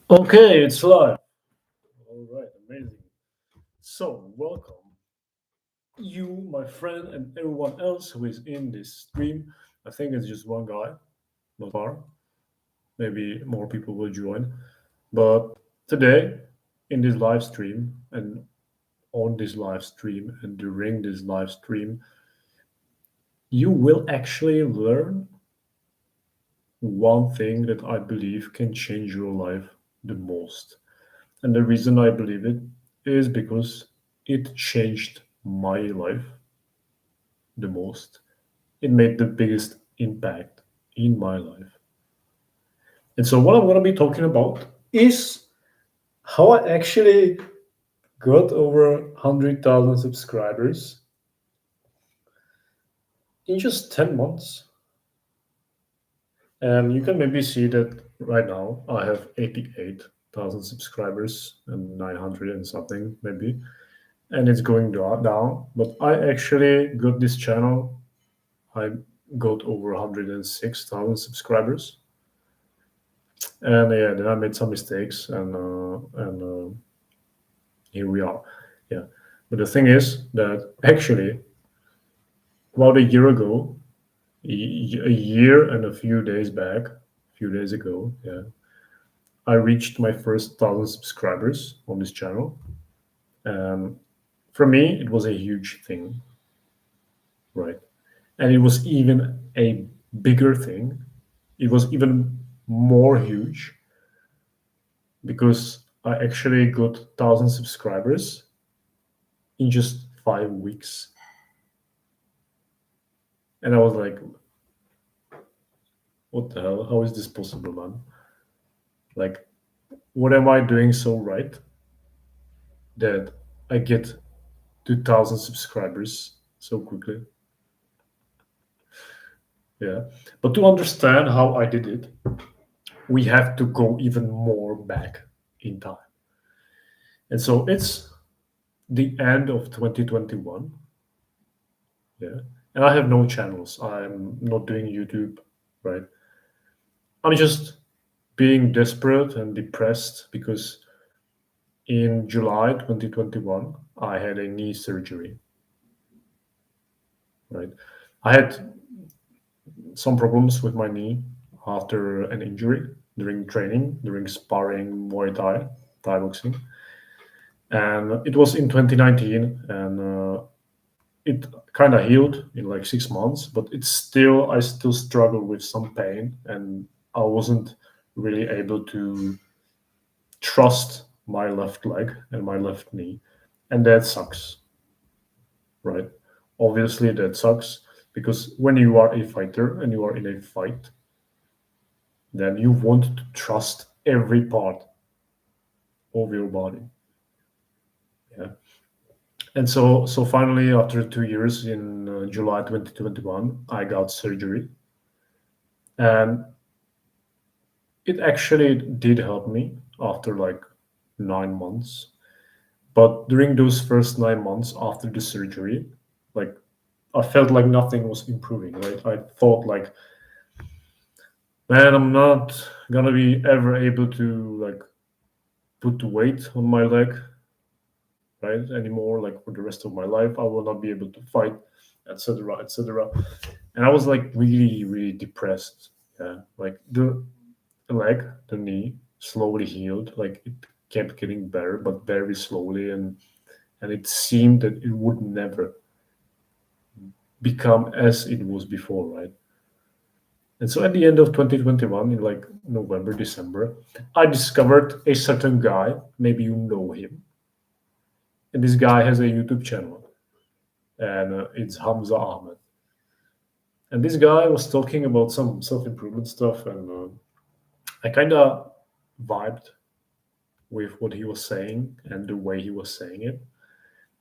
Okay, it's live. All right, amazing. So, welcome you, my friend, and everyone else who is in this stream. I think it's just one guy, not far. Maybe more people will join. But today, in this live stream, and on this live stream, and during this live stream, you will actually learn one thing that I believe can change your life the most. And the reason I believe it is because it changed my life the most. It made the biggest impact in my life. And so, what I'm going to be talking about is how I actually got over 100,000 subscribers in just 10 months. And you can maybe see that right now I have 88,000 subscribers and 900 and something, maybe. And it's going down. But I actually got this channel. I got over 106,000 subscribers, and yeah, then I made some mistakes, and here we are. Yeah, but the thing is that actually, about a year ago, a year and a few days back, a few days ago, yeah, I reached my first 1,000 subscribers on this channel. And for me, it was a huge thing, right? And it was even a bigger thing. It was even more huge because I actually got 1,000 subscribers in just 5 weeks. And I was like, what the hell? How is this possible, man? Like, what am I doing so right that I get 2,000 subscribers so quickly? Yeah. But to understand how I did it, we have to go even more back in time. And so it's the end of 2021. Yeah. And I have no channels. I'm not doing YouTube, right? I'm just being desperate and depressed because in July 2021, I had a knee surgery, right? I had some problems with my knee after an injury during training, during sparring Muay Thai, Thai boxing. And it was in 2019, and it kind of healed in like 6 months, but I still struggle with some pain, and I wasn't really able to trust my left leg and my left knee, and that sucks, right? Obviously, that sucks because when you are a fighter and you are in a fight, then you want to trust every part of your body. Yeah. And so finally, after 2 years in July 2021, I got surgery, and it actually did help me after like 9 months. But during those first 9 months after the surgery, like I felt like nothing was improving, right? I thought like, man, I'm not gonna be ever able to like put weight on my leg, right, anymore. Like for the rest of my life, I will not be able to fight, etc., etc. And I was like really, really depressed. Yeah, like the leg, the knee slowly healed. Like it kept getting better, but very slowly, and it seemed that it would never become as it was before, right? And so at the end of 2021, in like November, December, I discovered a certain guy. Maybe you know him. And this guy has a YouTube channel, and it's Hamza Ahmed. And this guy was talking about some self improvement stuff, and I kind of vibed with what he was saying and the way he was saying it.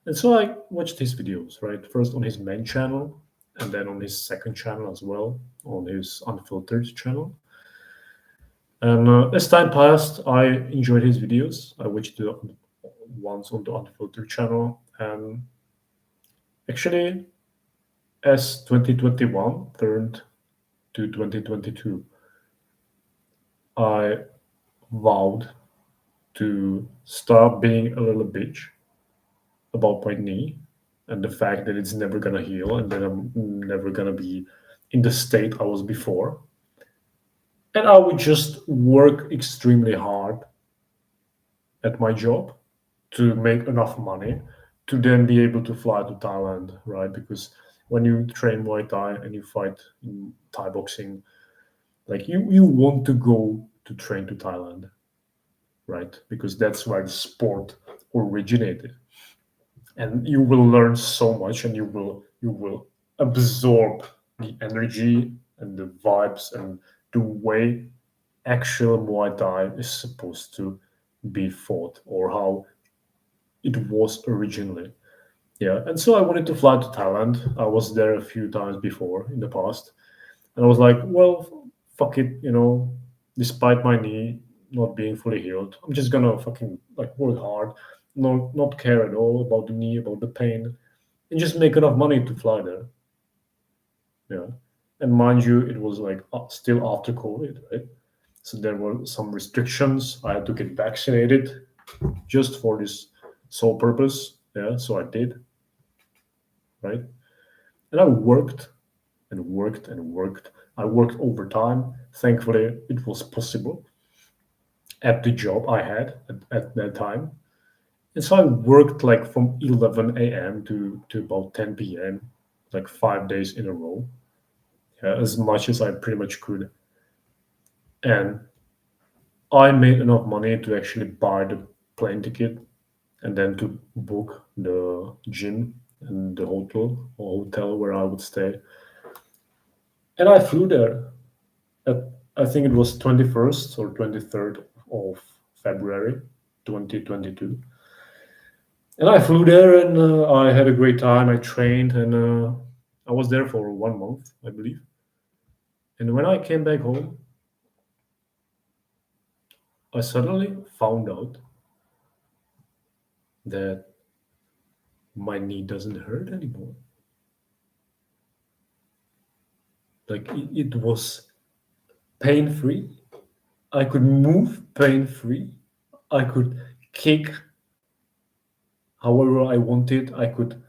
And so I watched his videos, right? First on his main channel, and then on his second channel as well, on his unfiltered channel. And as time passed, I enjoyed his videos. I watched the ones on the unfiltered channel, and actually, as 2021 turned to 2022, I vowed to stop being a little bitch about my knee and the fact that it's never gonna heal and that I'm never gonna be in the state I was before. And I would just work extremely hard at my job to make enough money to then be able to fly to Thailand, right? Because when you train Muay Thai and you fight in Thai boxing, like you want to go to train to Thailand, right? Because that's where the sport originated. And you will learn so much and you will absorb the energy and the vibes and the way actual Muay Thai is supposed to be fought or how it was originally. Yeah, and so I wanted to fly to Thailand. I was there a few times before in the past, and I was like, well, fuck it, despite my knee not being fully healed, I'm just gonna fucking like work hard, not care at all about the knee, about the pain, and just make enough money to fly there. Yeah, and mind you, it was like still after COVID, right? So there were some restrictions. I had to get vaccinated just for this sole purpose. Yeah, so I did, right? And I worked and worked and worked. I worked overtime. Thankfully, it was possible at the job I had at that time. And so I worked like from 11 a.m. to about 10 p.m., like 5 days in a row, yeah, as much as I pretty much could. And I made enough money to actually buy the plane ticket and then to book the gym and the hotel where I would stay. And I flew there at, I think it was 21st or 23rd of February 2022. And I flew there and I had a great time. I trained and I was there for 1 month, I believe. And when I came back home, I suddenly found out that my knee doesn't hurt anymore. Like it was pain free. I could move pain free. I could kick however I wanted. I could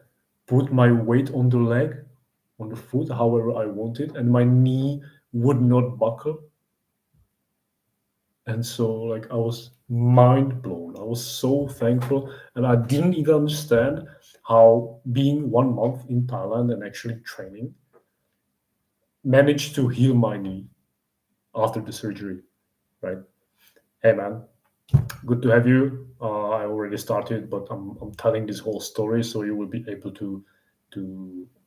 put my weight on the leg, on the foot, however I wanted, and my knee would not buckle. And so, like, I was mind blown. I was so thankful, and I didn't even understand how being 1 month in Thailand and actually training managed to heal my knee after the surgery. Right? Hey, man, good to have you. I already started, but I'm telling this whole story so you will be able to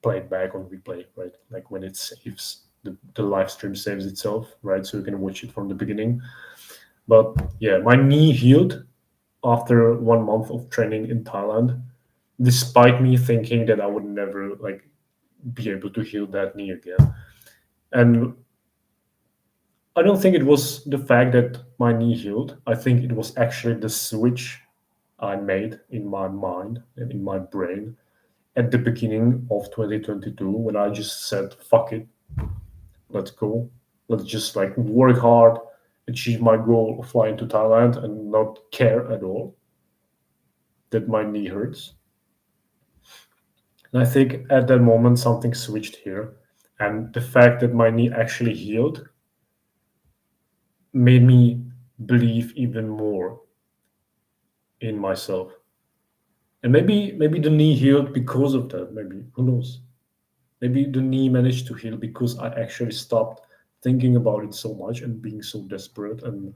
play it back on replay, right? Like when it saves the live stream saves itself, right? So you can watch it from the beginning. But yeah, my knee healed after 1 month of training in Thailand, despite me thinking that I would never like be able to heal that knee again. And I don't think it was the fact that my knee healed. I think it was actually the switch I made in my mind and in my brain at the beginning of 2022 when I just said, fuck it, let's go. Let's just like work hard, achieve my goal of flying to Thailand and not care at all that my knee hurts. And I think at that moment something switched here. And the fact that my knee actually healed made me believe even more in myself. And maybe the knee healed because of that. Maybe who knows? Maybe the knee managed to heal because I actually stopped thinking about it so much and being so desperate and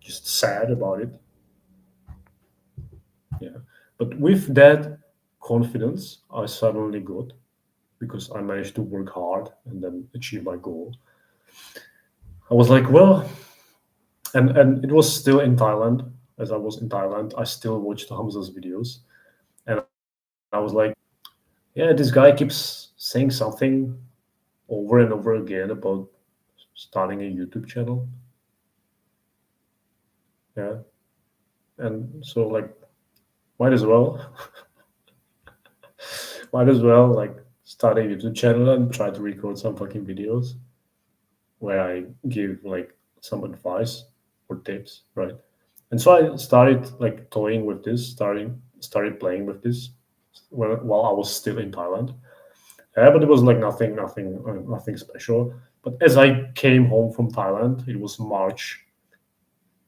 just sad about it. Yeah. But with that confidence, I suddenly got because I managed to work hard and then achieve my goal. I was like, well, and it was still in Thailand. As I was in Thailand, I still watched Hamza's videos, and I was like, yeah, this guy keeps saying something over and over again about starting a YouTube channel. Yeah, and so like, might as well, might as well like start a YouTube channel and try to record some fucking videos where I give like some advice or tips, right? And so I started like toying with this, started playing with this while I was still in Thailand. But it was like nothing special. But as I came home from Thailand, it was March,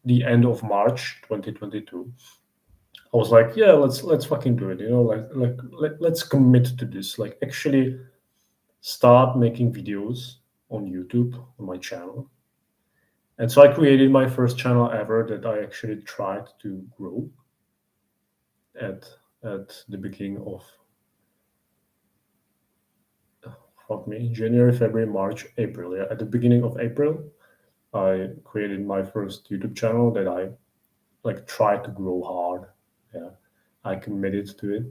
the end of March 2022. I was like, yeah, let's fucking do it. Let's commit to this. Like actually start making videos on YouTube on my channel. And so I created my first channel ever that I actually tried to grow at at the beginning of fuck me, January, February, March, April. Yeah, at the beginning of April, I created my first YouTube channel that I like tried to grow hard. Yeah, I committed to it,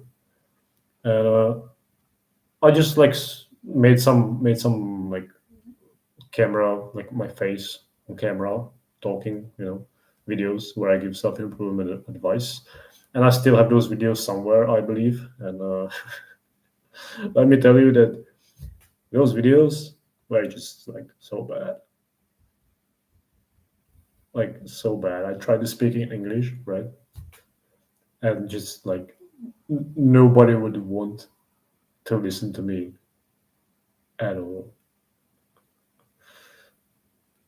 and I just like made some like camera, like my face on camera, talking, videos where I give self improvement advice, and I still have those videos somewhere, I believe. And let me tell you that those videos were just like so bad. I tried to speak in English, right, and just like nobody would want to listen to me at all.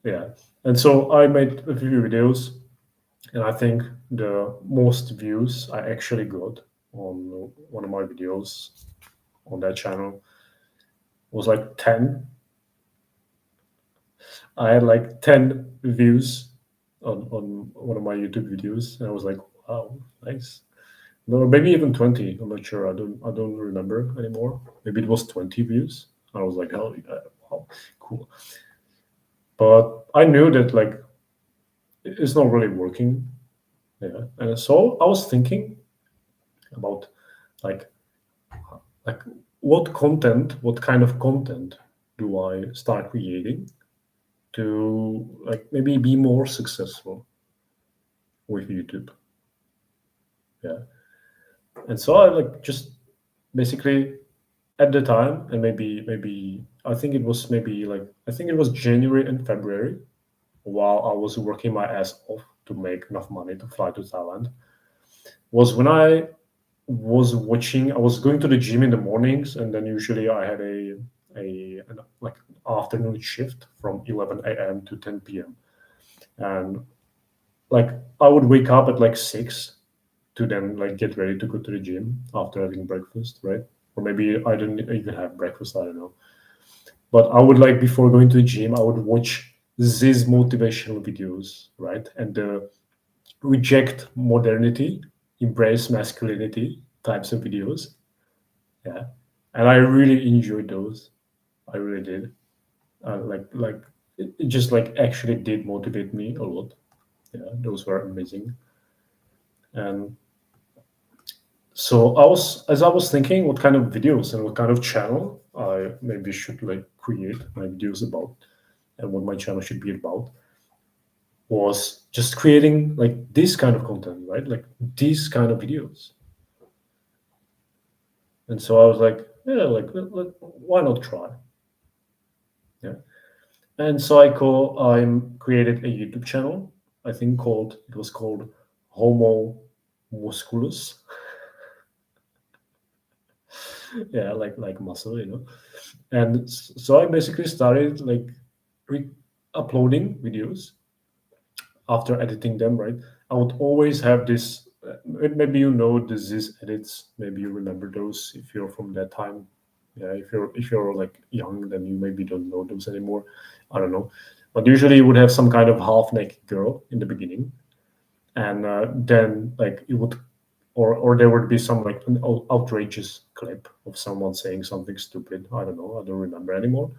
Yeah, and so I made a few videos, and I think the most views I actually got on one of my videos on that channel was like 10. I had like 10 views on one of my YouTube videos, and I was like, wow, nice. No, maybe even 20. I'm not sure. I don't remember anymore. Maybe it was 20 views. I was like, hell yeah, wow, cool. But I knew that like it's not really working. Yeah. And so I was thinking about like like what kind of content do I start creating to like maybe be more successful with YouTube. Yeah. And so I like just basically at the time, and maybe I think it was maybe like I think it was January and February while I was working my ass off to make enough money to fly to Thailand, was when I was going to the gym in the mornings, and then usually I had an like afternoon shift from 11 a.m. to 10 p.m. And like I would wake up at like 6 to then like get ready to go to the gym after having breakfast, right? Or maybe I didn't even have breakfast, I don't know. But I would like before going to the gym, I would watch these motivational videos, right? And the reject modernity, embrace masculinity types of videos. Yeah. And I really enjoyed those. I really did. It just like actually did motivate me a lot. Yeah, those were amazing. And so as I was thinking what kind of videos and what kind of channel I maybe should like create my videos about and what my channel should be about, was just creating like this kind of content, right? Like these kind of videos. And so I was like, yeah, like why not try? Yeah. And so I created a YouTube channel. I think it was called Homo Musculus. Yeah, like muscle, And so I basically started like uploading videos after editing them, right? I would always have this. Maybe the Ziz edits. Maybe you remember those if you're from that time. Yeah, if you're like young, then you maybe don't know those anymore. I don't know, but usually you would have some kind of half naked girl in the beginning, and then like it would, or there would be some like an outrageous clip of someone saying something stupid. I don't know. I don't remember anymore.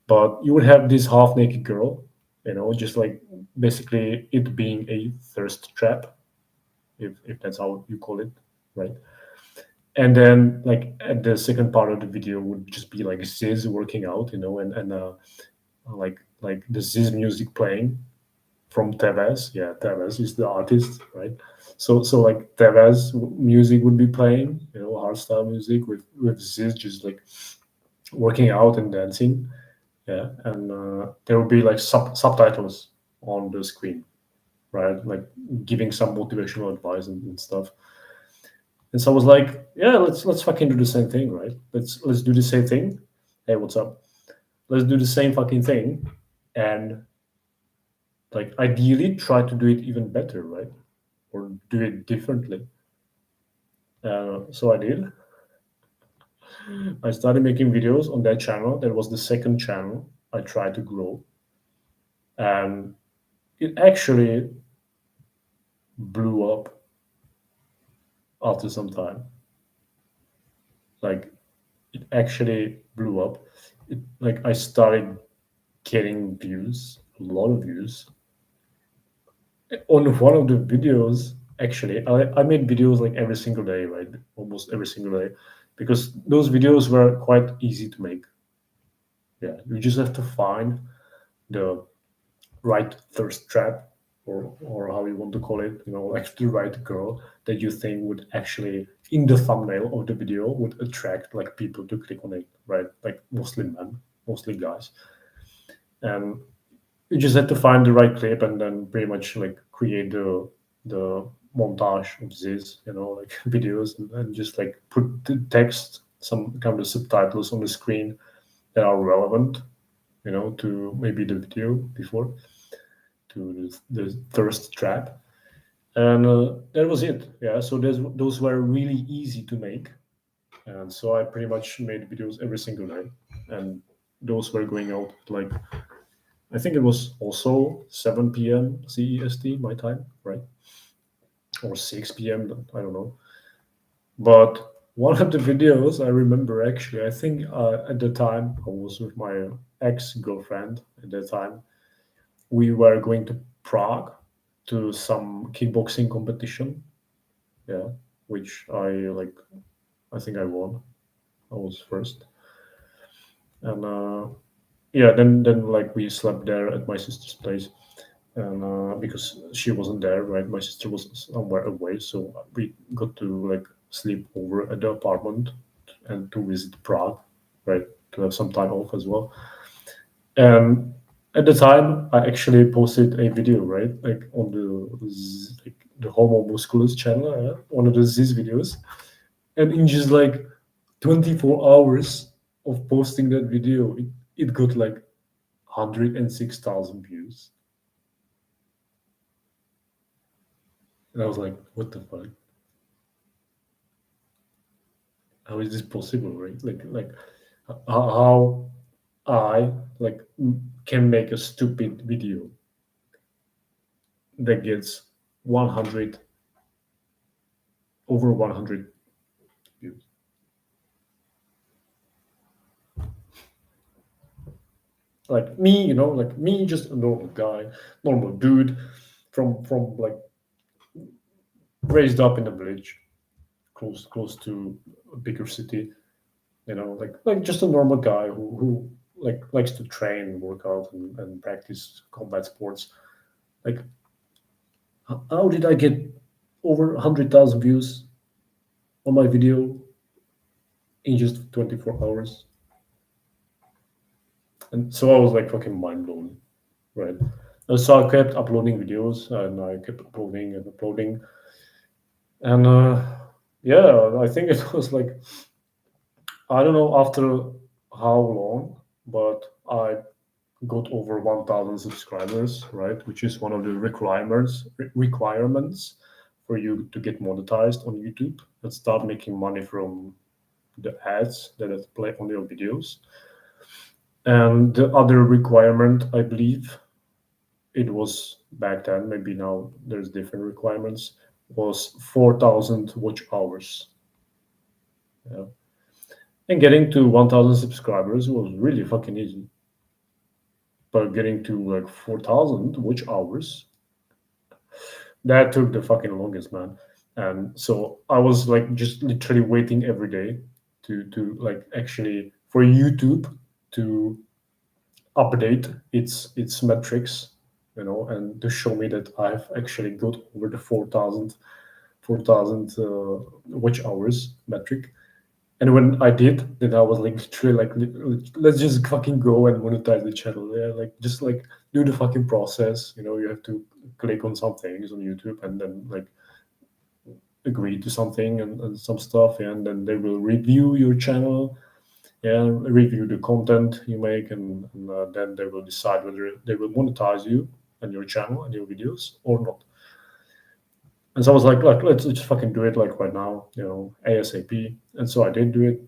But you would have this half naked girl, just like basically it being a thirst trap, if that's how you call it, right? And then like at the second part of the video would just be like Ziz working out, and like the Ziz music playing from Tevez. Yeah, Tevez is the artist, right? So like Tevez music would be playing, hardstyle music with Ziz just like working out and dancing. Yeah, and there will be like subtitles on the screen, right? Like giving some motivational advice and stuff. And so I was like, yeah, let's fucking do the same thing, right? Let's do the same thing. Hey, what's up? Let's do the same fucking thing, and like ideally try to do it even better, right? Or do it differently. So I did. I started making videos on that channel. That was the second channel I tried to grow, and it actually blew up after some time. Like it actually blew up. Like I started getting views, a lot of views. On one of the videos, actually, I made videos like every single day, right? Almost every single day, because those videos were quite easy to make. Yeah, you just have to find the right thirst trap, or how you want to call it, like the right girl that you think would actually, in the thumbnail of the video, would attract like people to click on it, right? Like mostly men, mostly guys. And you just have to find the right clip and then pretty much like create the montage of this, like videos, and just like put the text, some kind of subtitles on the screen that are relevant, to maybe the video before, to the thirst trap. And that was it. Yeah, so those were really easy to make, and so I pretty much made videos every single day, and those were going out like, I think it was also 7 p.m. CEST, my time, right? Or 6 p.m., I don't know. But one of the videos I remember, actually, I think at the time I was with my ex-girlfriend at that time. We were going to Prague to some kickboxing competition. Yeah, which I think I won. I was first. And yeah, then like we slept there at my sister's place, and because she wasn't there, right? My sister was somewhere away, so we got to like sleep over at the apartment and to visit Prague, right? To have some time off as well. And at the time, I actually posted a video, right, like on the Homo Musculus channel, one of the Ziz videos, and in just like 24 hours of posting that video, it got like 106,000 views. And I was like, what the fuck? How is this possible, right? Like how I like can make a stupid video that gets 100 over 100 views. Like me, like me, just a normal guy, normal dude, from like raised up in a village, close to a bigger city, like just a normal guy who like likes to train, work out, and practice combat sports. Like, how did I get over 100,000 views on my video in just 24 hours? And so I was like fucking mind blown, right? And so I kept uploading videos, and I kept uploading and uploading. And yeah, I think it was like, I don't know after how long, but I got over 1,000 subscribers, right? Which is one of the requirements for you to get monetized on YouTube and start making money from the ads that play on your videos. And the other requirement, I believe, it was back then, maybe now there's different requirements, was 4,000 watch hours. Yeah. And getting to 1,000 subscribers was really fucking easy. But getting to like 4,000 watch hours, that took the fucking longest, man. And so I was like just literally waiting every day to like actually for YouTube to update its metrics, and to show me that I've actually got over the 4,000 watch hours metric. And when I did, then I was like literally like, let's just fucking go and monetize the channel. Yeah, like just like do the fucking process. You have to click on some things on YouTube and then like agree to something and some stuff, yeah, and then they will review your channel, yeah, review the content you make, and then they will decide whether they will monetize you and your channel and your videos or not. And so I was like, let's just fucking do it like right now, ASAP. And so I did do it.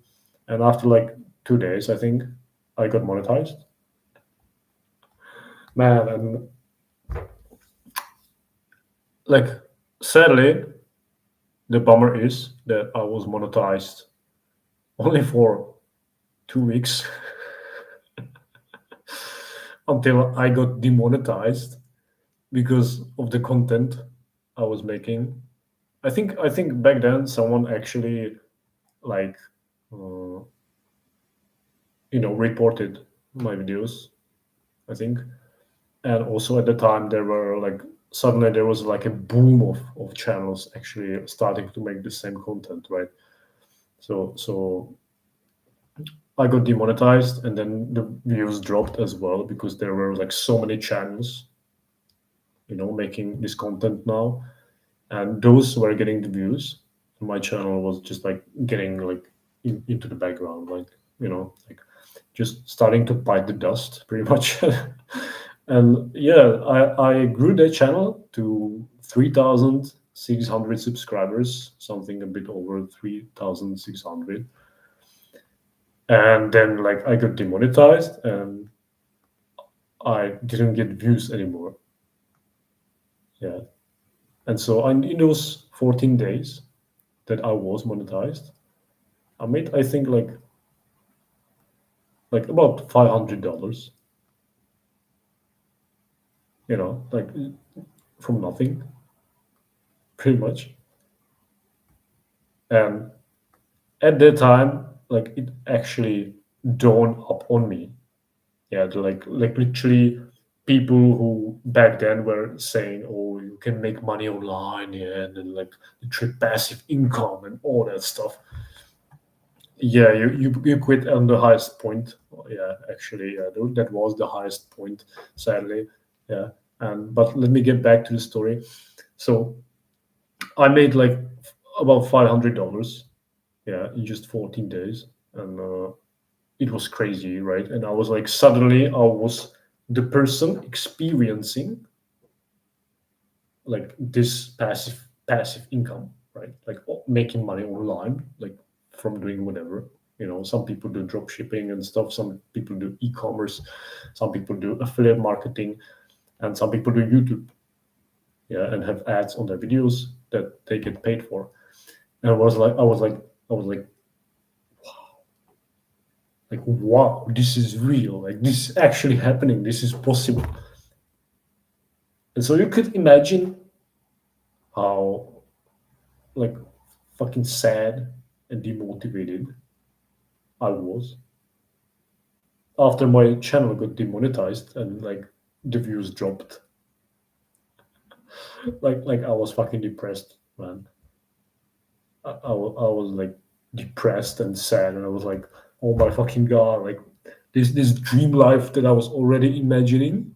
And after like 2 days, I think I got monetized. Man, and like sadly, the bummer is that I was monetized only for 2 weeks until I got demonetized because of the content I was making. I think back then someone actually like uh, reported my videos. I think, and also at the time there were like suddenly there was like a boom of channels actually starting to make the same content, right? So I got demonetized, and then the views dropped as well because there were like so many channels, making this content now, and those were getting the views. My channel was just like getting like into the background, like like just starting to bite the dust pretty much. And yeah, I grew that channel to 3,600 subscribers, something a bit over 3,600. And then like I got demonetized and I didn't get views anymore. Yeah. And so in those 14 days that I was monetized, I made I think like about $500, like from nothing, pretty much. And at that time, like it actually dawned up on me. Yeah, like literally people who back then were saying, "Oh, you can make money online," yeah, and then like literally passive income and all that stuff. Yeah, you quit on the highest point. Yeah, actually, yeah, that was the highest point, sadly. Yeah, and but let me get back to the story. So I made like about $500, yeah, in just 14 days, and it was crazy, right? And I was like, suddenly I was the person experiencing like this passive income, right? Like making money online, like from doing whatever. Some people do drop shipping and stuff. Some people do e-commerce. Some people do affiliate marketing, and some people do YouTube. Yeah, and have ads on their videos that they get paid for. And I was like, wow, this is real. Like this is actually happening. This is possible. And so you could imagine how like fucking sad and demotivated I was after my channel got demonetized and like the views dropped. Like I was fucking depressed, man. I was like depressed and sad, and I was like, oh my fucking god, like this dream life that I was already imagining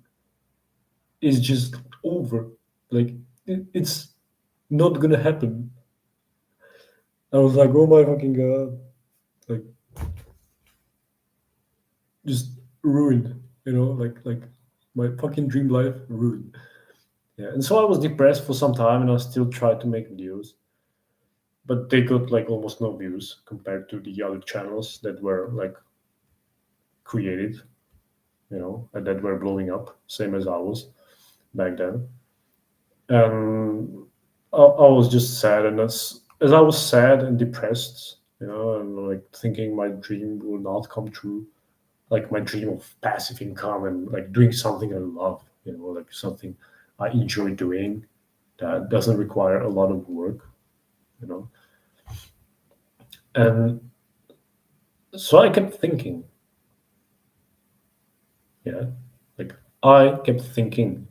is just over. Like it's not gonna happen. I was like, oh my fucking god, like just ruined, like my fucking dream life ruined. Yeah, and so I was depressed for some time, and I still tried to make videos, but they got like almost no views compared to the other channels that were like created, and that were blowing up, same as I was back then. And I was just sad, and as I was sad and depressed, and like thinking my dream will not come true, like my dream of passive income and like doing something I love, like something I enjoy doing that doesn't require a lot of work, you know. And so I kept thinking, yeah, like I kept thinking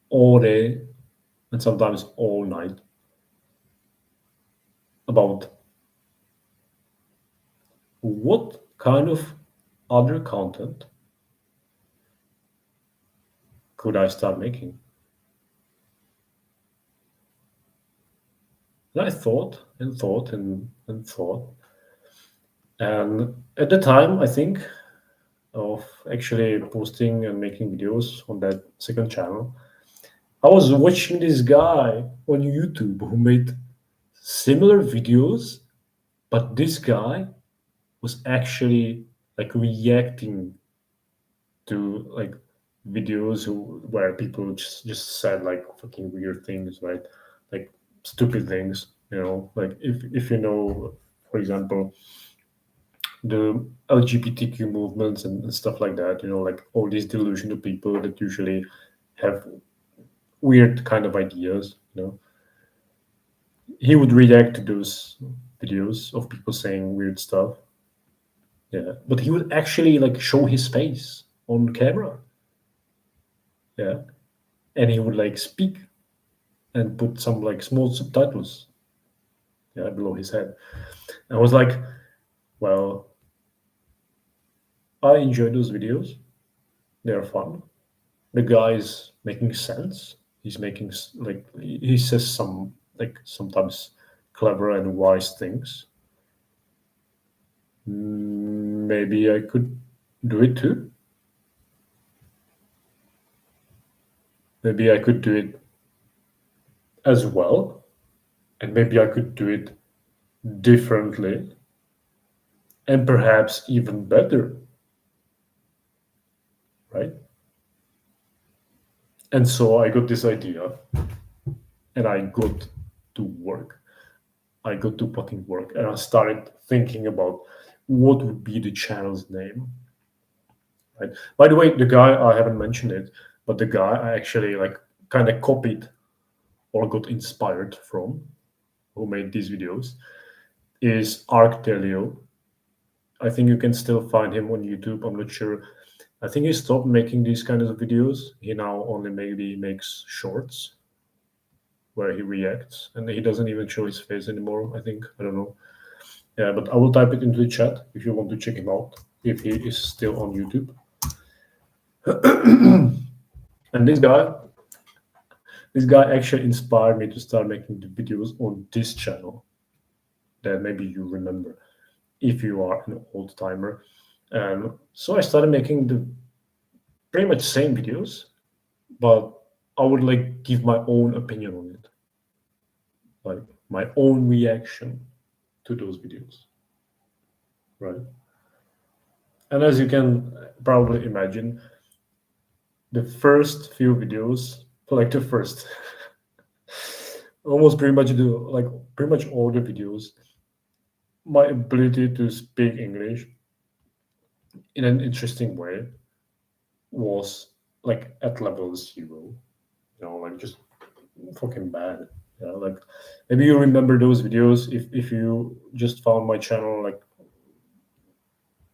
all day and sometimes all night about what kind of other content could I start making? And I thought and thought and thought. And at the time, I think, of actually posting and making videos on that second channel, I was watching this guy on YouTube who made similar videos, but this guy was actually like reacting to like videos where people just said like fucking weird things, right? Like stupid things, like if you know, for example, the LGBTQ movements and stuff like that, like all these delusional people that usually have weird kind of ideas, he would react to those videos of people saying weird stuff. Yeah, but he would actually like show his face on camera. Yeah, and he would like speak and put some like small subtitles, yeah, below his head. I was like, well, I enjoy those videos. They're fun. The guy is making sense. He's making like he says some like sometimes clever and wise things. Maybe I could do it too. Maybe I could do it as well, and maybe I could do it differently and perhaps even better, right? And so I got this idea and I got to work. I got to fucking work and I started thinking about what would be the channel's name. Right. By the way, the guy I haven't mentioned it, but the guy I actually like kind of copied or got inspired from, who made these videos, is Arctelio. I think you can still find him on YouTube. I'm not sure. I think he stopped making these kinds of videos. He now only maybe makes shorts where he reacts, and he doesn't even show his face anymore. I think, I don't know. Yeah, but I will type it into the chat if you want to check him out, if he is still on YouTube. And this guy actually inspired me to start making the videos on this channel that maybe you remember if you are an old timer. And so I started making the pretty much same videos, but I would like give my own opinion on it, like my own reaction to those videos, right? And as you can probably imagine, the first few videos, like the first, almost pretty much all the videos, my ability to speak English in an interesting way was like at level 0, like just fucking bad. Yeah, like maybe you remember those videos if you just found my channel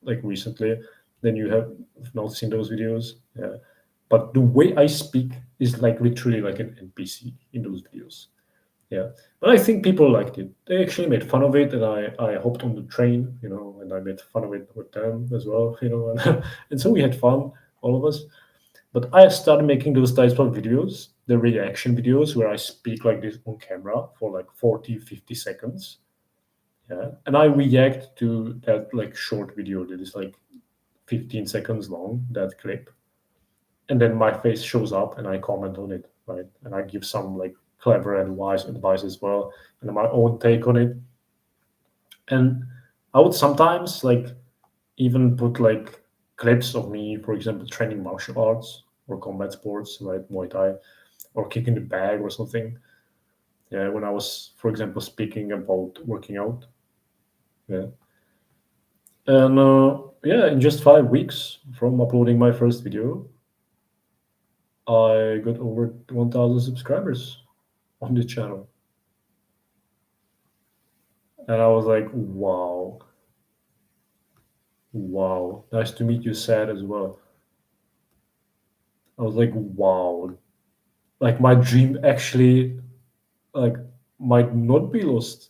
like recently, then you have not seen those videos. Yeah. But the way I speak is like literally like an NPC in those videos. Yeah. But I think people liked it. They actually made fun of it, and I hopped on the train, and I made fun of it with them as well, and so we had fun, all of us. But I started making those types of videos, the reaction videos where I speak like this on camera for like 40, 50 seconds. Yeah. And I react to that like short video that is like 15 seconds long, that clip. And then my face shows up and I comment on it, right? And I give some like clever and wise advice as well, and my own take on it. And I would sometimes like even put like clips of me, for example, training martial arts or combat sports, right? Muay Thai or kicking the bag or something. Yeah, when I was, for example, speaking about working out. Yeah. And yeah, in just 5 weeks from uploading my first video, I got over 1,000 subscribers on this channel. And I was like, wow, wow. Nice to meet you, Sad, as well. I was like, wow. Like my dream actually like might not be lost.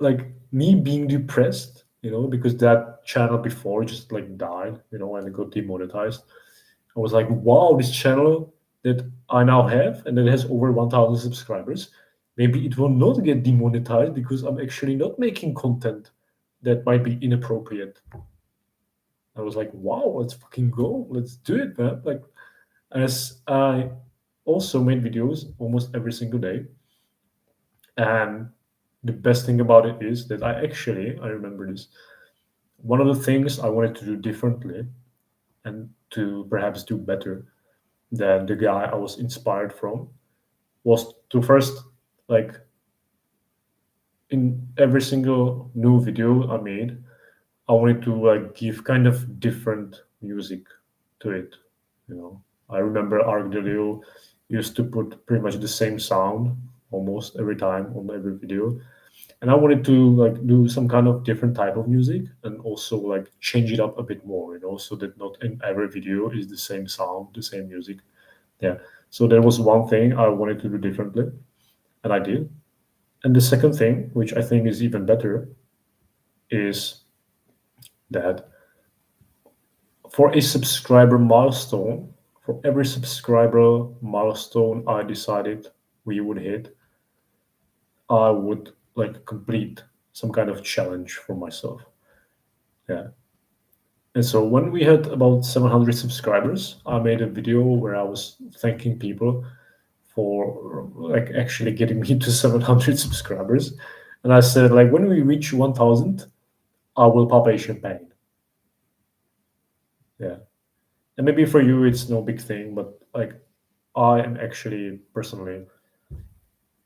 Like me being depressed, because that channel before just like died, and it got demonetized. I was like, wow, this channel that I now have and that has over 1,000 subscribers, maybe it will not get demonetized because I'm actually not making content that might be inappropriate. I was like, wow, let's fucking go. Let's do it, man. Like, as I also made videos almost every single day. And the best thing about it is that I remember this. One of the things I wanted to do differently and to perhaps do better than the guy I was inspired from was to first, like, in every single new video I made, I wanted to like give kind of different music to it. I remember Arcdelio used to put pretty much the same sound almost every time on every video, and I wanted to like do some kind of different type of music and also like change it up a bit more, so that not in every video is the same sound, the same music. Yeah. So there was one thing I wanted to do differently, and I did. And the second thing, which I think is even better, is that for a subscriber milestone, for every subscriber milestone I decided we would hit, I would like complete some kind of challenge for myself. Yeah. And so when we had about 700 subscribers, I made a video where I was thanking people for like actually getting me to 700 subscribers. And I said, like, when we reach 1,000, I will pop a champagne. Yeah. And maybe for you, it's no big thing, but like, I am actually personally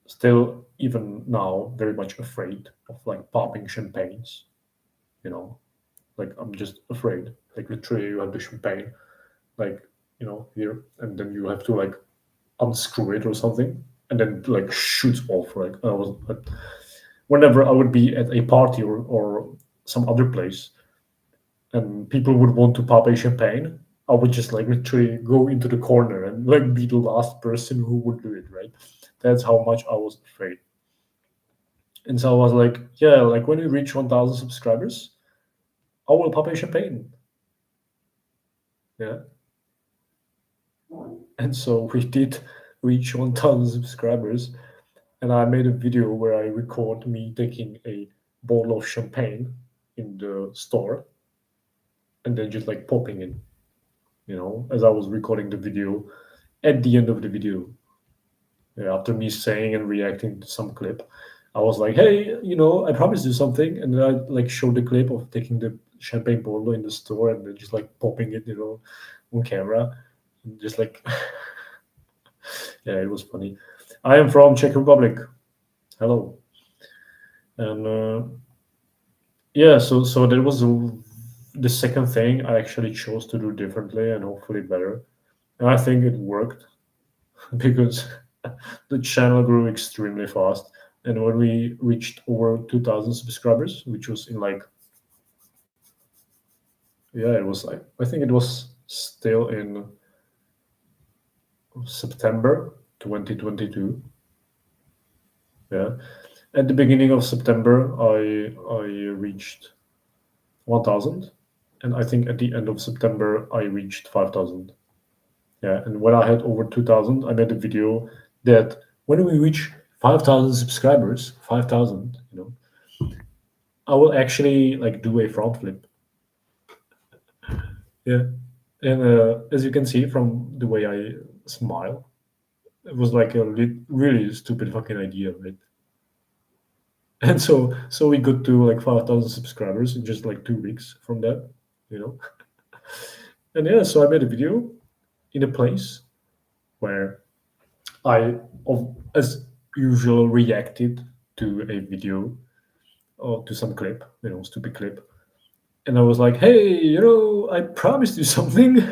still, even now, very much afraid of like popping champagnes, you know, like I'm just afraid. Like, literally, you have the champagne, like, here, and then you have to like unscrew it or something, and then like shoots off. Like, I was like, whenever I would be at a party or some other place, and people would want to pop a champagne, I would just like literally go into the corner and like be the last person who would do it, right? That's how much I was afraid. And so I was like, yeah, like when we reach 1,000 subscribers, I will pop a champagne. Yeah. And so we did reach 1,000 subscribers, and I made a video where I record me taking a bottle of champagne in the store and then just like popping it, as I was recording the video at the end of the video. Yeah, after me saying and reacting to some clip, I was like, hey, I promised you something. And then I like showed the clip of taking the champagne bottle in the store and then just like popping it, on camera. And just like, yeah, it was funny. I am from Czech Republic. Hello. And yeah, so that was the second thing I actually chose to do differently and hopefully better. And I think it worked because the channel grew extremely fast. And when we reached over 2,000 subscribers, which was in like, yeah, it was like, I think it was still in September 2022. Yeah. At the beginning of September, I reached 1,000. And I think at the end of September, I reached 5,000. Yeah. And when I had over 2,000, I made a video that when we reach 5,000 subscribers, 5,000, I will actually like do a front flip. Yeah. And as you can see from the way I smile, it was like a really stupid fucking idea, right? And so we got to like 5,000 subscribers in just like 2 weeks from that, you know. And yeah, so I made a video in a place where I, as usual, reacted to a video or to some clip, stupid clip. And I was like, hey, I promised you something,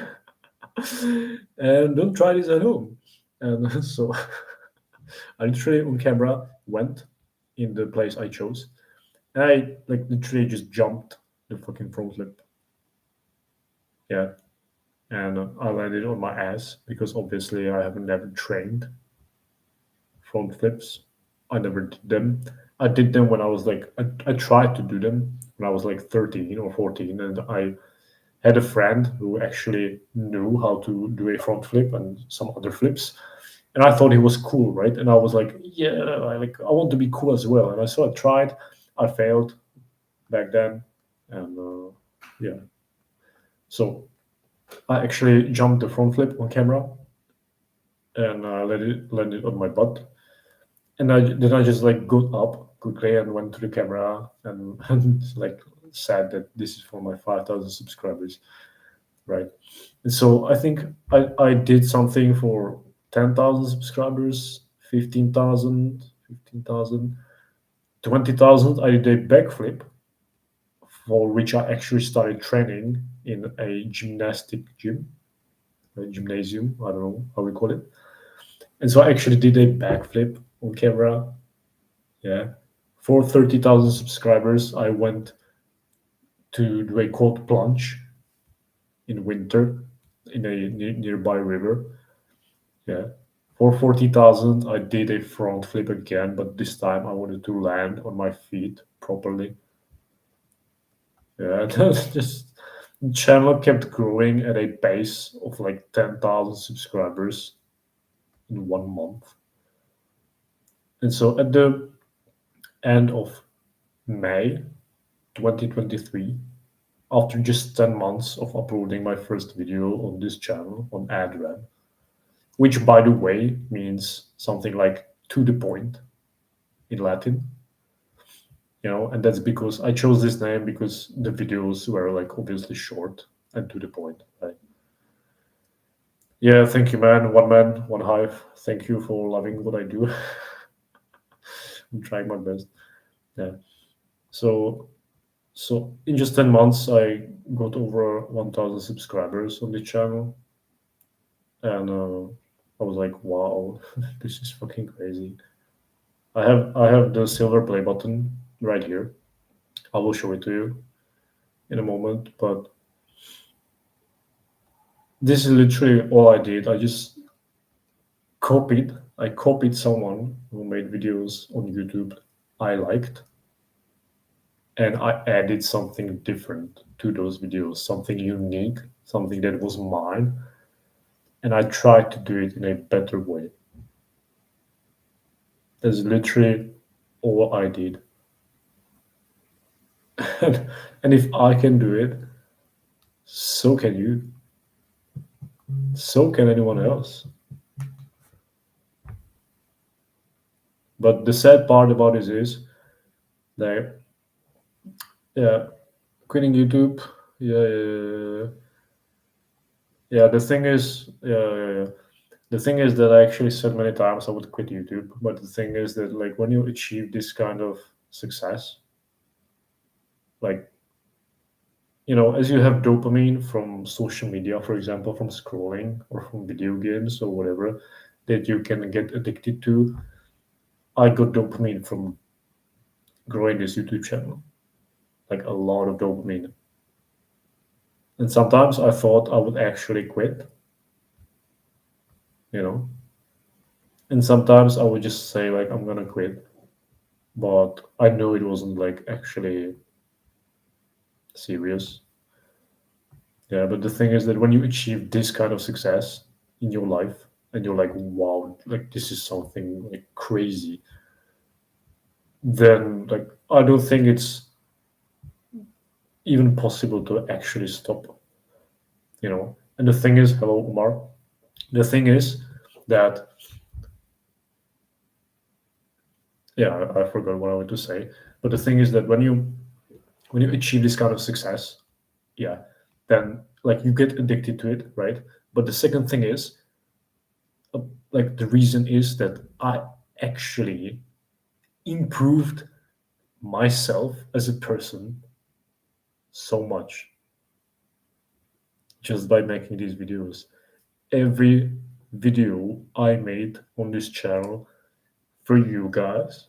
and don't try this at home. And so I literally on camera went in the place I chose. And I like literally just jumped the fucking front flip. Yeah. And I landed on my ass because obviously I haven't never trained front flips. I never did them. I did them when I was like I tried to do them when I was like 13 or 14, and I had a friend who actually knew how to do a front flip and some other flips, and I thought he was cool, right? And I was like, yeah, I want to be cool as well. And I tried, I failed back then, and yeah, so I actually jumped the front flip on camera and landed on my butt, and I just like got up quickly and went to the camera and like said that this is for my 5,000 subscribers, right? And so I think I did something for 10,000 subscribers, 15,000, 15,000, 20,000. I did a backflip for which I actually started training in a gymnastic gym, a gymnasium. I don't know how we call it. And so I actually did a backflip on camera. Yeah. For 30,000 subscribers, I went to do a cold plunge in winter in a nearby river. Yeah. For 40,000, I did a front flip again, but this time I wanted to land on my feet properly. Yeah, just the channel kept growing at a pace of like 10,000 subscribers in 1 month. And so at the end of May 2023, after just 10 months of uploading my first video on this channel on AdRam, which by the way means something like to the point in Latin, and that's because I chose this name because the videos were like obviously short and to the point, right? Yeah, thank you, man, one hive. Thank you for loving what I do. I'm trying my best. Yeah. So so in just 10 months, I got over 1,000 subscribers on the channel, and I was like, wow, this is fucking crazy. I have the silver play button right here. I will show it to you in a moment, but this is literally all I did. I copied someone who made videos on YouTube I liked, and I added something different to those videos, something unique, something that was mine, and I tried to do it in a better way. That's literally all I did. And if I can do it, so can you. So can anyone else. But the sad part about this is that, yeah, quitting YouTube. Yeah, yeah, yeah. Yeah, the thing is, yeah. The thing is that I actually said many times I would quit YouTube. But the thing is that, like, when you achieve this kind of success, like, as you have dopamine from social media, for example, from scrolling or from video games or whatever that you can get addicted to, I got dopamine from growing this YouTube channel, like a lot of dopamine. And sometimes I thought I would actually quit, you know, and sometimes I would just say, like, I'm gonna quit, but I knew it wasn't like actually serious. Yeah, but the thing is that when you achieve this kind of success in your life and you're like, wow, like this is something like crazy, then like I don't think it's even possible to actually stop. And the thing is, hello, Omar. The thing is that, yeah, I forgot what I wanted to say. But the thing is that when you achieve this kind of success, yeah, then like you get addicted to it, right? But the second thing is, uh, like the reason is that I actually improved myself as a person so much just by making these videos. Every video I made on this channel for you guys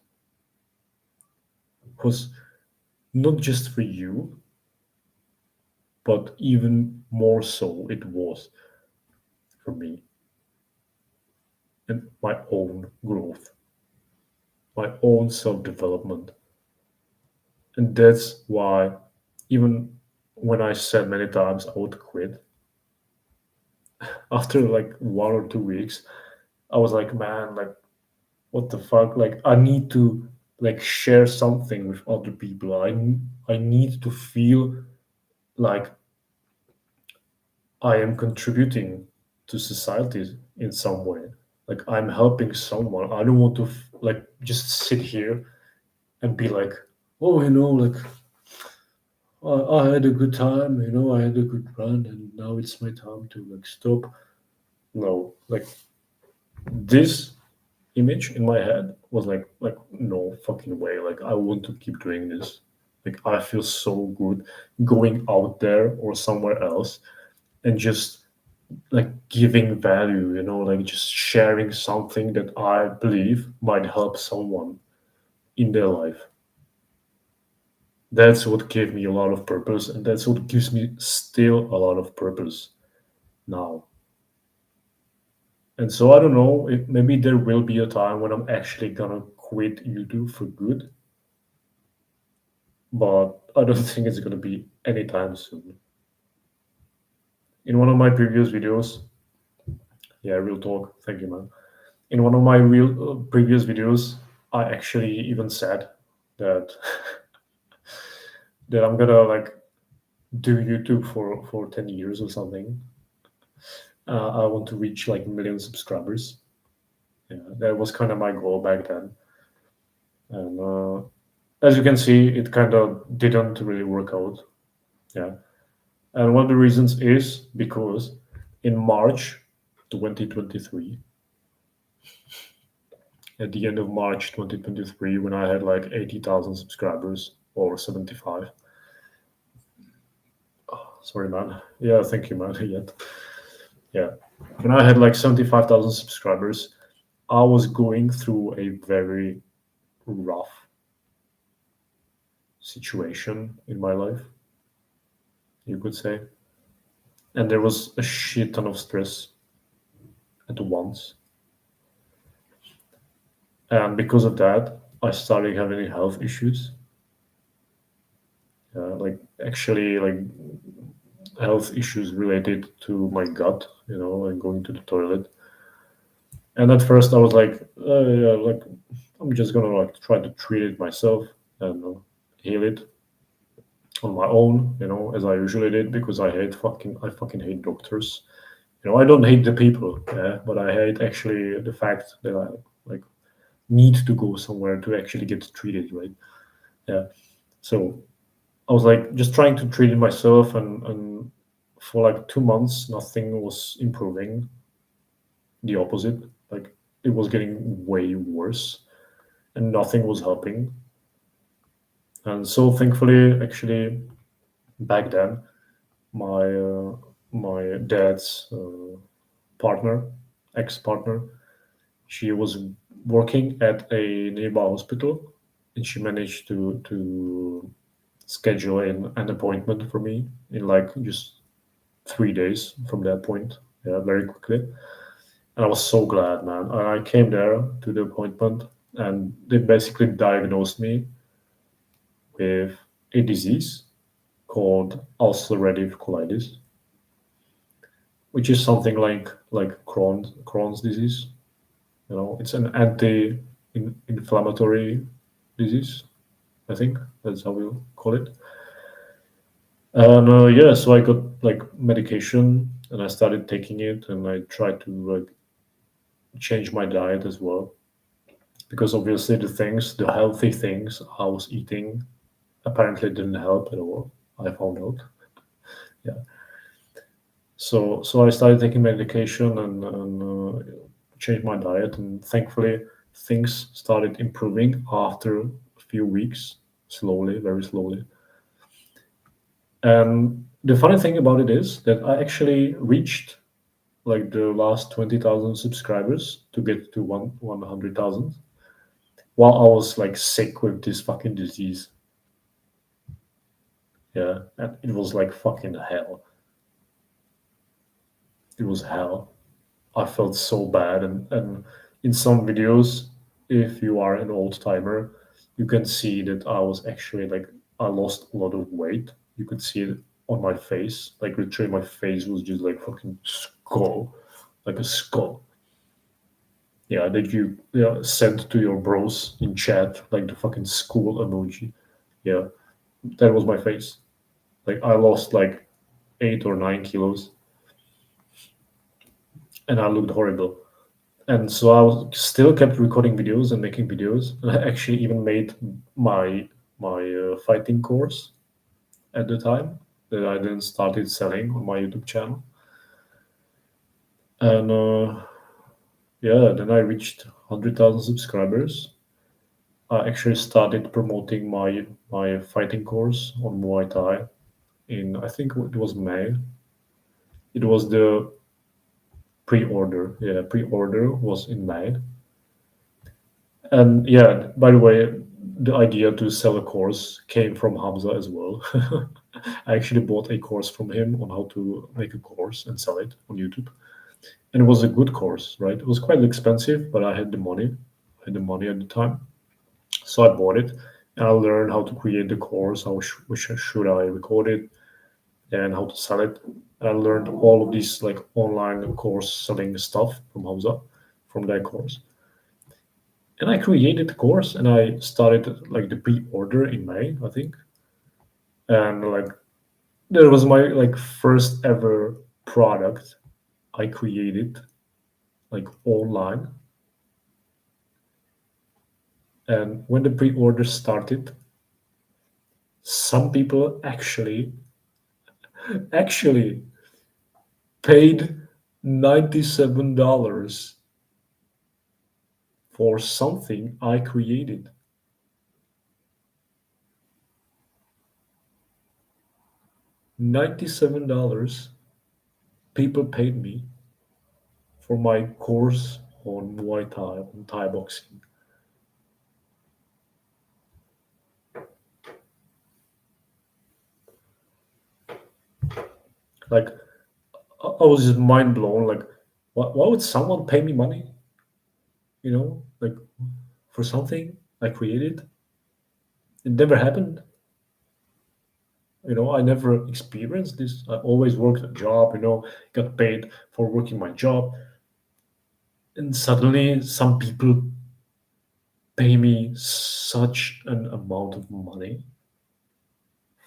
was not just for you, but even more so it was for me and my own growth. my own self development. And that's why, even when I said many times I would quit, after like 1 or 2 weeks, I was like, man, like, what the fuck? Like, I need to like share something with other people. I need to feel like I am contributing to society in some way. Like I'm helping someone. I don't want to like just sit here and be like, oh, like I had a good time. I had a good run, and now it's my time to like stop. No, like this image in my head was like no fucking way. Like I want to keep doing this. Like I feel so good going out there or somewhere else and just like giving value, like just sharing something that I believe might help someone in their life. That's what gave me a lot of purpose, and that's what gives me still a lot of purpose now. And so I don't know, maybe there will be a time when I'm actually gonna quit YouTube for good, but I don't think it's gonna be anytime soon. In one of my previous videos, yeah, real talk, thank you, man. In one of my real previous videos, I actually even said that that I'm gonna like do YouTube for 10 years or something. I want to reach like a million subscribers. Yeah, that was kind of my goal back then. And as you can see, it kind of didn't really work out. Yeah, and one of the reasons is because in March 2023, at the end of March 2023, when I had like 80,000 subscribers or 75. Sorry, man. Yeah, thank you, man. Yet. Yeah. When I had like 75,000 subscribers, I was going through a very rough situation in my life, you could say. And there was a shit ton of stress at once. And because of that, I started having health issues. Like actually, like health issues related to my gut, and going to the toilet. And at first, I was like, yeah, like I'm just gonna like try to treat it myself and heal it on my own, as I usually did because I fucking hate doctors. I don't hate the people, yeah, but I hate actually the fact that I like need to go somewhere to actually get treated, right? Yeah. So I was like just trying to treat it myself, and for like 2 months, nothing was improving. The opposite, like it was getting way worse, and nothing was helping. And so thankfully, actually, back then, my my dad's partner, ex-partner, she was working at a nearby hospital, and she managed to schedule an appointment for me in like just 3 days from that point. Yeah, very quickly. And I was so glad, man. And I came there to the appointment, and they basically diagnosed me with a disease called ulcerative colitis, which is something like Crohn's disease. It's an anti-inflammatory disease. I think that's how we'll call it. And yeah, so I got like medication, and I started taking it, and I tried to like change my diet as well, because obviously the healthy things I was eating apparently didn't help at all. I found out. Yeah. So I started taking medication and changed my diet, and thankfully things started improving after a few weeks, slowly, very slowly. And the funny thing about it is that I actually reached like the last 20,000 subscribers to get to 100,000 while I was like sick with this fucking disease. Yeah, and it was like fucking hell. It was hell. I felt so bad, and in some videos if you are an old timer, you can see that I was actually like I lost a lot of weight. You could see it on my face. Like literally my face was just like fucking skull. Like a skull. Yeah, that you sent to your bros in chat, like the fucking school emoji. Yeah, that was my face. Like I lost like 8 or 9 kilos, and I looked horrible. And so still kept recording videos and making videos. And I actually even made my fighting course at the time that I then started selling on my YouTube channel. And yeah, then I reached 100,000 subscribers. I actually started promoting my fighting course on Muay Thai in, I think it was May. It was the pre-order. Yeah, pre-order was in May. And yeah, by the way, the idea to sell a course came from Hamza as well. I actually bought a course from him on how to make a course and sell it on YouTube. And it was a good course, right? It was quite expensive, but I had the money. I had the money at the time. So I bought it and I learned how to create the course, which should I record it, and how to sell it. I learned all of these like online course selling stuff from Hamza, from that course. And I created the course and I started like the pre-order in May, I think. And like that was my like first ever product I created like online. And when the pre-order started, some people actually paid $97 for something I created. $97 people paid me for my course on Muay Thai, on Thai boxing. Like, I was just mind blown. Like, why would someone pay me money? Like for something I created? It never happened. I never experienced this. I always worked a job, got paid for working my job. And suddenly some people pay me such an amount of money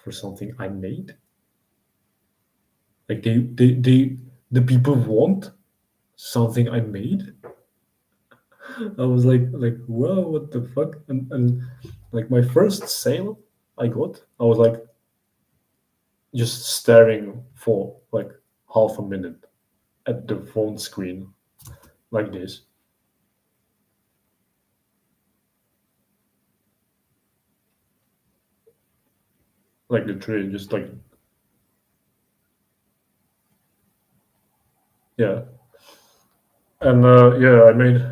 for something I made. Like the people want something I made. I was like, whoa, what the fuck? And like my first sale I got, I was like just staring for like half a minute at the phone screen like this. Like literally just like, yeah. And yeah, I made,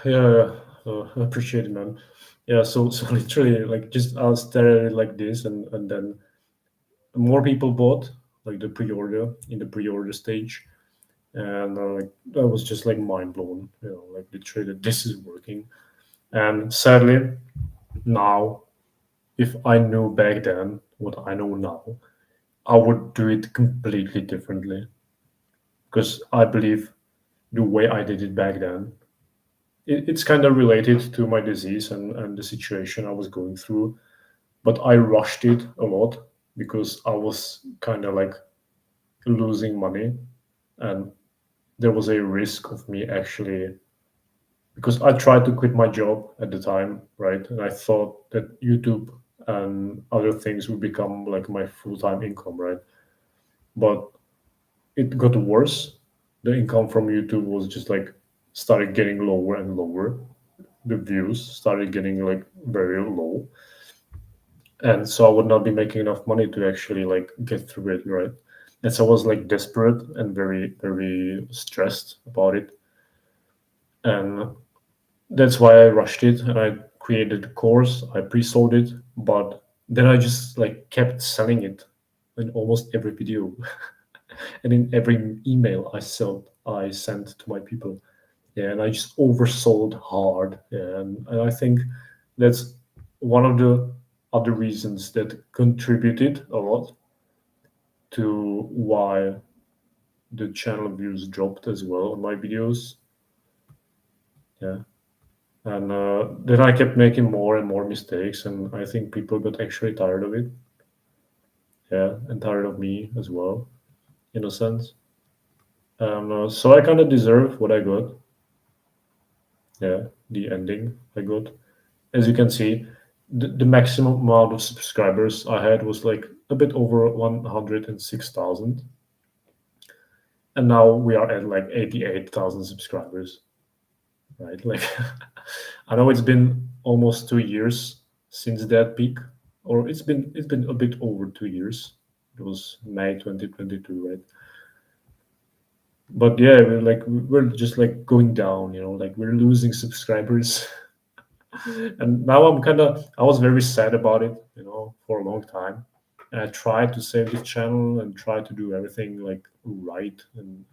yeah, I appreciate it, man. Yeah, so literally like just I'll stare at it like this, and then more people bought like the pre-order in the pre-order stage. And like I was just like mind blown, like literally that this is working. And sadly, now, if I knew back then what I know now, I would do it completely differently. Because I believe the way I did it back then, it's kind of related to my disease and the situation I was going through. But I rushed it a lot because I was kind of like losing money, and there was a risk of me actually, because I tried to quit my job at the time, right? And I thought that YouTube and other things would become like my full-time income, right? But it got worse. The income from YouTube was just like started getting lower and lower. The views started getting like very low. And so I would not be making enough money to actually like get through it, right? And so I was like desperate and very, very stressed about it. And that's why I rushed it and I created a course. I pre-sold it, but then I just like kept selling it in almost every video and in every email I sent to my people. Yeah, and I just oversold hard. Yeah, and I think that's one of the other reasons that contributed a lot to why the channel views dropped as well on my videos. Yeah. And then I kept making more and more mistakes, and I think people got actually tired of it. Yeah, and tired of me as well, in a sense. So I kind of deserve what I got. Yeah, the ending I got. As you can see, the maximum amount of subscribers I had was like a bit over 106,000, and now we are at like 88,000 subscribers. Right? Like, I know it's been almost 2 years since that peak, or it's been a bit over 2 years. It was May 2022, right? But yeah, we're just like going down, like we're losing subscribers. And now I was very sad about it, for a long time. And I tried to save this channel and try to do everything like right and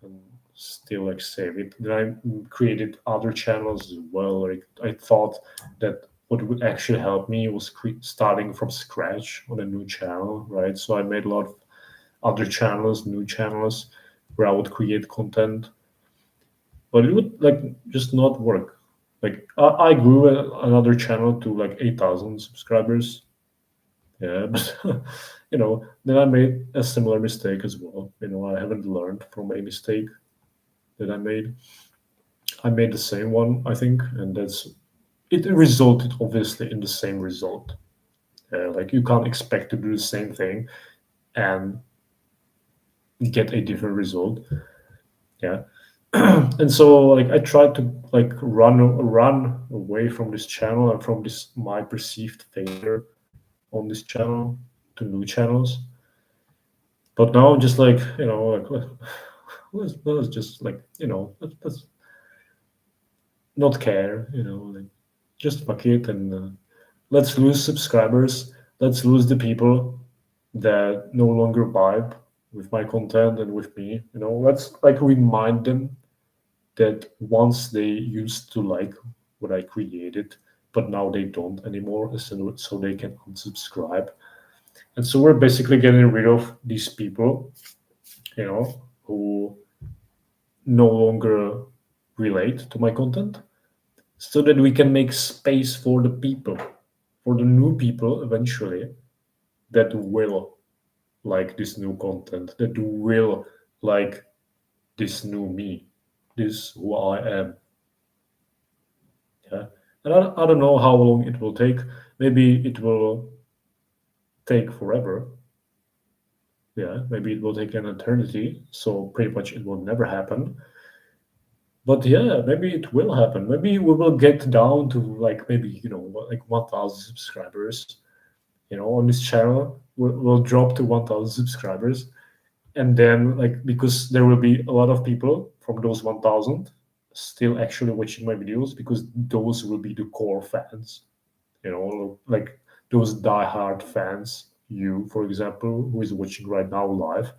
still like save it. Then I created other channels as well. Like I thought that what would actually help me was starting from scratch on a new channel, right? So I made a lot of other channels, new channels, where I would create content, but it would like just not work. Like I grew another channel to like 8,000 subscribers. Yeah, but then I made a similar mistake as well. I haven't learned from a mistake that I made. I made the same one, I think, and that's it resulted obviously in the same result. Like you can't expect to do the same thing and get a different result. Yeah. And so like I tried to like run away from this channel and from this my perceived failure on this channel to new channels. But now I'm just like, like let's just like, let's not care, like just fuck it, and let's lose subscribers. Let's lose the people that no longer vibe with my content and with me. Let's like remind them that once they used to like what I created, but now they don't anymore, so they can unsubscribe. And so we're basically getting rid of these people, who no longer relate to my content, so that we can make space for the people, for the new people eventually, that will like this new content, that will like this new me, this who I am. Yeah. And I don't know how long it will take. Maybe it will take forever. Yeah, maybe it will take an eternity. So pretty much it will never happen. But yeah, maybe it will happen. Maybe we will get down to like maybe, like 1,000 subscribers, on this channel. We'll drop to 1,000 subscribers. And then like because there will be a lot of people from those 1,000 still actually watching my videos, because those will be the core fans, like those diehard fans, you, for example, who is watching right now live.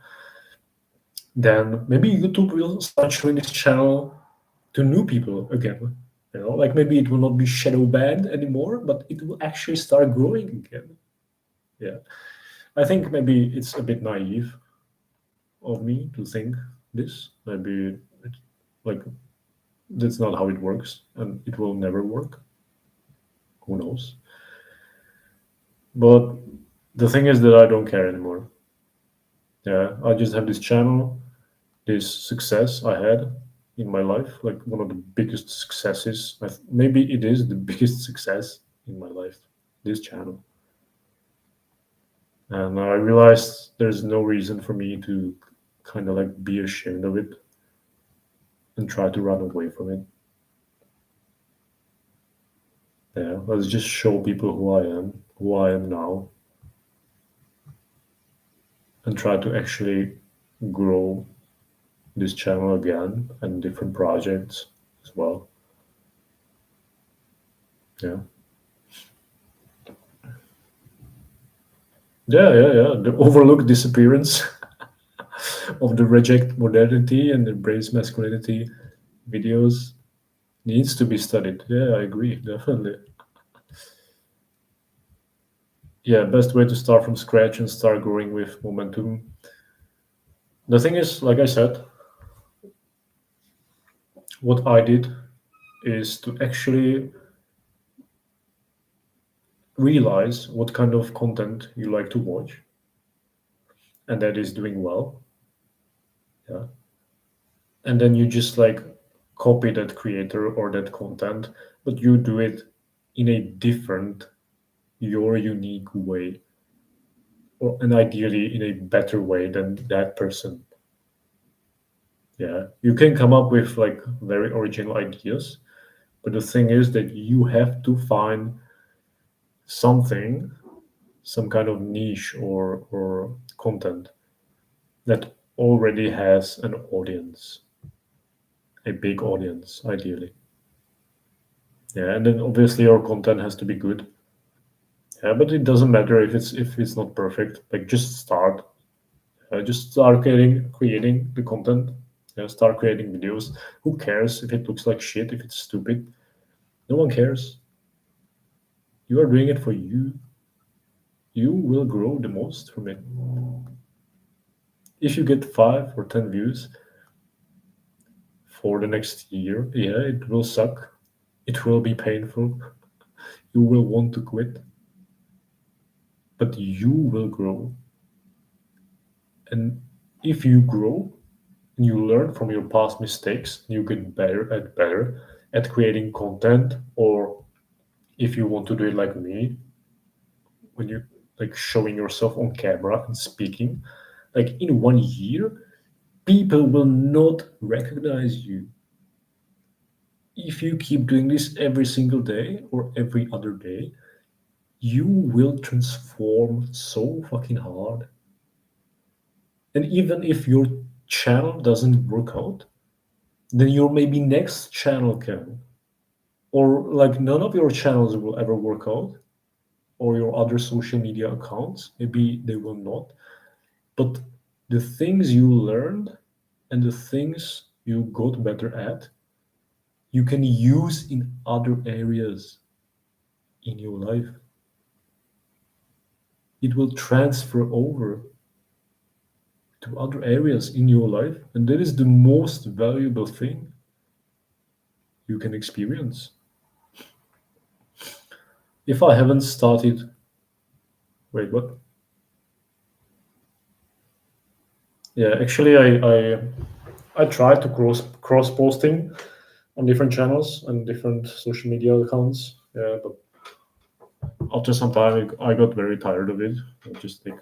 Then maybe YouTube will start showing this channel to new people again. Like maybe it will not be shadow banned anymore, but it will actually start growing again. Yeah. I think maybe it's a bit naive of me to think this. Maybe like that's not how it works, and it will never work. Who knows? But the thing is that I don't care anymore. Yeah, I just have this channel, this success I had in my life, like one of the biggest successes. Maybe it is the biggest success in my life, this channel. And I realized there's no reason for me to kind of like be ashamed of it and try to run away from it. Yeah, let's just show people who I am now, and try to actually grow this channel again and different projects as well. Yeah. Yeah. The overlooked disappearance of the reject modernity and embrace masculinity videos. Needs to be studied. Yeah, I agree, definitely. Yeah, best way to start from scratch and start growing with momentum. The thing is, like I said, what I did is to actually realize what kind of content you like to watch, and that is doing well. Yeah. And then you just like copy that creator or that content, but you do it in a different, your unique way, or and ideally in a better way than that person. Yeah. You can come up with like very original ideas, but the thing is that you have to find something, some kind of niche or content that already has an audience, a big audience, ideally. Yeah, and then obviously your content has to be good. Yeah, but it doesn't matter if it's not perfect. Like just start creating the content. Yeah, start creating videos. Who cares if it looks like shit? If it's stupid, no one cares. You are doing it for you. You will grow the most from it. If you get 5 or 10 views for the next year, yeah, it will suck. It will be painful. You will want to quit, but you will grow. And if you grow and you learn from your past mistakes, you get better at creating content. Or if you want to do it like me, when you like showing yourself on camera and speaking, like in 1 year, people will not recognize you. If you keep doing this every single day or every other day, you will transform so fucking hard. And even if your channel doesn't work out, then your maybe next channel can. Or like none of your channels will ever work out, or your other social media accounts, maybe they will not. But the things you learned and the things you got better at, you can use in other areas in your life. It will transfer over to other areas in your life, and that is the most valuable thing you can experience. If I haven't started, wait, what? Yeah, actually, I tried to cross posting on different channels and different social media accounts. Yeah, but after some time, I got very tired of it. I just like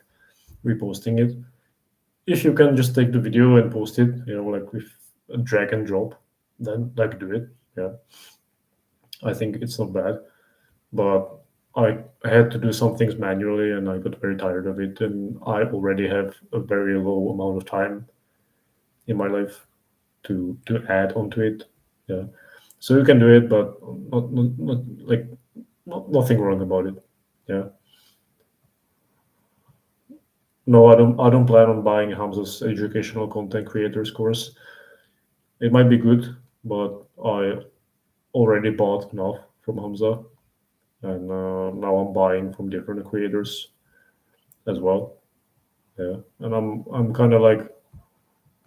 reposting it. If you can just take the video and post it, like with a drag and drop, then like do it. Yeah, I think it's not bad. But I had to do some things manually, and I got very tired of it. And I already have a very low amount of time in my life to add onto it. Yeah, so you can do it, but not like nothing wrong about it. Yeah. No, I don't plan on buying Hamza's educational content creators course. It might be good, but I already bought enough from Hamza, and now I'm buying from different creators as well. Yeah, and I'm kind of like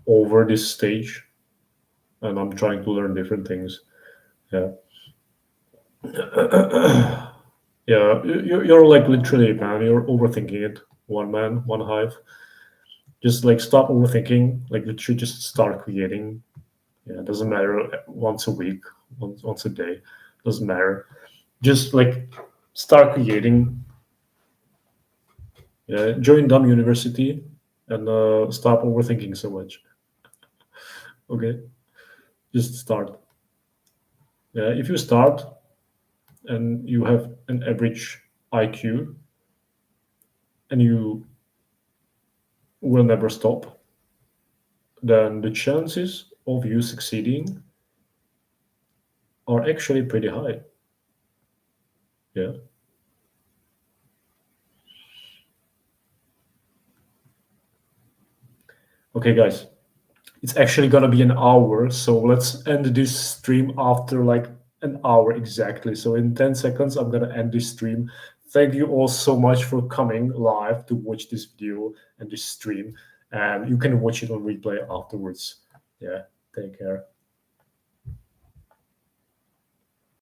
over this stage, and I'm trying to learn different things. Yeah, yeah. You're like literally, man. You're overthinking it. One man, one hive. Just like stop overthinking. Like literally, just start creating. Yeah, it doesn't matter once a week, once a day. Doesn't matter. Just like start creating. Yeah, join Dumb University and stop overthinking so much. Okay, just start. Yeah, if you start and you have an average IQ and you will never stop, then the chances of you succeeding are actually pretty high. Yeah. Okay, guys. It's actually gonna be an hour, so let's end this stream after like an hour exactly. So in 10 seconds, I'm gonna end this stream. Thank you all so much for coming live to watch this video and this stream. And you can watch it on replay afterwards. Yeah, take care.